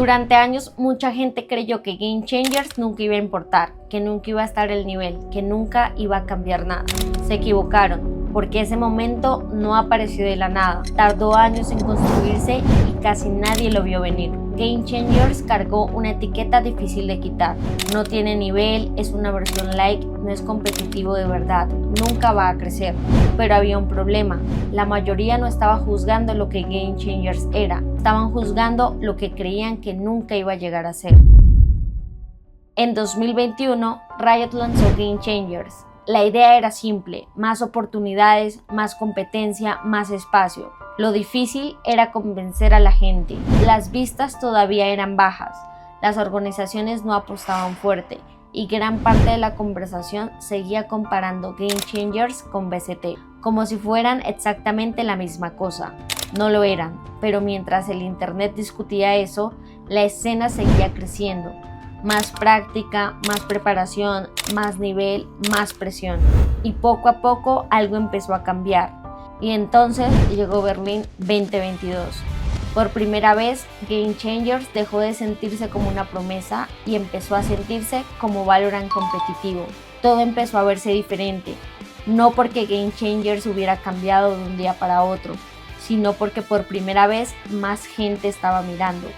Durante años mucha gente creyó que Game Changers nunca iba a importar, que nunca iba a estar al nivel, que nunca iba a cambiar nada. Se equivocaron, porque ese momento no apareció de la nada. Tardó años en construirse y casi nadie lo vio venir. Game Changers cargó una etiqueta difícil de quitar. No tiene nivel, es una versión light, no es competitivo de verdad, nunca va a crecer. Pero había un problema, la mayoría no estaba juzgando lo que Game Changers era, estaban juzgando lo que creían que nunca iba a llegar a ser. En 2021, Riot lanzó Game Changers. La idea era simple, más oportunidades, más competencia, más espacio. Lo difícil era convencer a la gente. Las vistas todavía eran bajas, las organizaciones no apostaban fuerte y gran parte de la conversación seguía comparando Game Changers con VCT, como si fueran exactamente la misma cosa. No lo eran, pero mientras el internet discutía eso, la escena seguía creciendo. Más práctica, más preparación, más nivel, más presión. Y poco a poco algo empezó a cambiar. Y entonces llegó Berlín 2022. Por primera vez, Game Changers dejó de sentirse como una promesa y empezó a sentirse como Valorant competitivo. Todo empezó a verse diferente. No porque Game Changers hubiera cambiado de un día para otro, sino porque por primera vez más gente estaba mirando.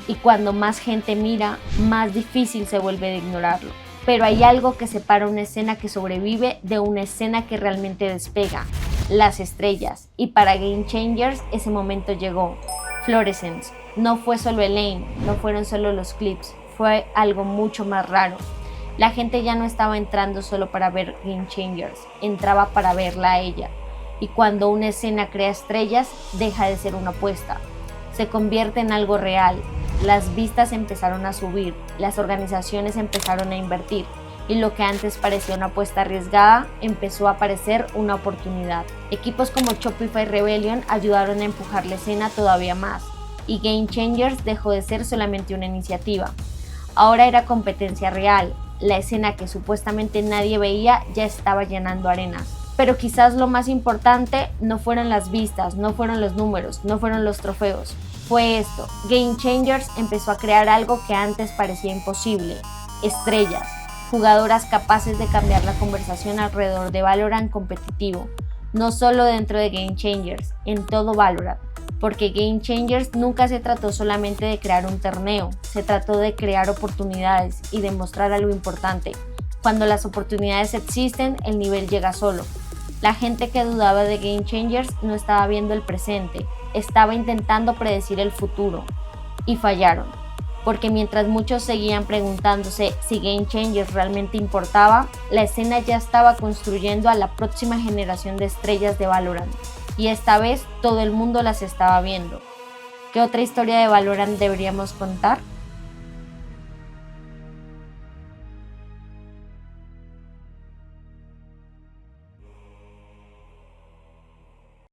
Y cuando más gente mira, más difícil se vuelve de ignorarlo. Pero hay algo que separa una escena que sobrevive de una escena que realmente despega: las estrellas. Y para Game Changers ese momento llegó. Fluorescence. No fue solo el aim, no fueron solo los clips, fue algo mucho más raro. La gente ya no estaba entrando solo para ver Game Changers, entraba para verla a ella. Y cuando una escena crea estrellas, deja de ser una apuesta, se convierte en algo real. Las vistas empezaron a subir, las organizaciones empezaron a invertir y lo que antes parecía una apuesta arriesgada empezó a parecer una oportunidad. Equipos como Shopify Rebellion ayudaron a empujar la escena todavía más y Game Changers dejó de ser solamente una iniciativa. Ahora era competencia real, la escena que supuestamente nadie veía ya estaba llenando arenas. Pero quizás lo más importante no fueron las vistas, no fueron los números, no fueron los trofeos. Fue esto: Game Changers empezó a crear algo que antes parecía imposible: estrellas, jugadoras capaces de cambiar la conversación alrededor de Valorant competitivo, no solo dentro de Game Changers, en todo Valorant, porque Game Changers nunca se trató solamente de crear un torneo, se trató de crear oportunidades y demostrar algo importante: cuando las oportunidades existen, el nivel llega solo. La gente que dudaba de Game Changers no estaba viendo el presente, estaba intentando predecir el futuro. Y fallaron, porque mientras muchos seguían preguntándose si Game Changers realmente importaba, la escena ya estaba construyendo a la próxima generación de estrellas de Valorant. Y esta vez todo el mundo las estaba viendo. ¿Qué otra historia de Valorant deberíamos contar?